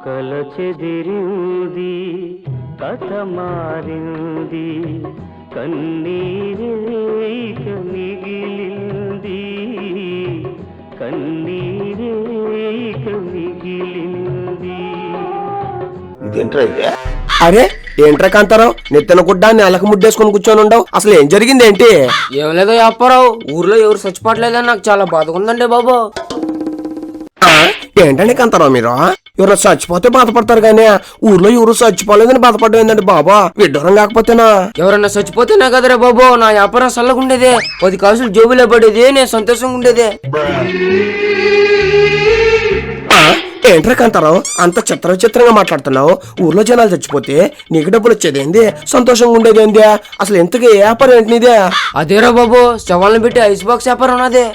కల చెదిరింది కథ మారింది కన్నీరేక మిగిలింది కన్నీరేక మిగిలింది. ఇదేంట్రా ఇది? అరే ఏంట్రా కాంతారావు, నెత్తన గుడ్డాన్ని అలక ముడ్డేసుకుని కూర్చొని ఉండవు. అసలు ఏం జరిగింది ఏంటి? ఏం లేదో అప్పారావు, ఊర్లో ఎవరు చచ్చిపోవట్లేదని నాకు చాలా బాధగా ఉందండి బాబు. ఏంటండి కాంతారావు మీరు? ఎవరు చచ్చిపోతే బాధపడతారు కానీ ఊర్లో ఎవరు చచ్చిపోలేదని బాధపడడం ఏంటండి బాబా? విడ్డూరం కాకపోతేనా? ఎవరన్నా చచ్చిపోతేనే కదరా బాబు నా వ్యాపారం చల్లగా ఉండేదే, 10 కాసులు జోబులో పడేది, నేను సంతోషంగా ఉండేదే. ఏంట్రా కాంతారావు అంత చిత్రంగా మాట్లాడుతున్నావు? ఊర్లో జనాలు చచ్చిపోతే నీకు డబ్బులు వచ్చేదేంది, సంతోషంగా ఉండేదేంది? అసలు ఎంతగా ఏ వ్యాపారం ఏంటి నీదే? అదేరా బాబు, శవాలను పెట్టి ఐస్ బాక్స్ వ్యాపారం ఉన్నదే.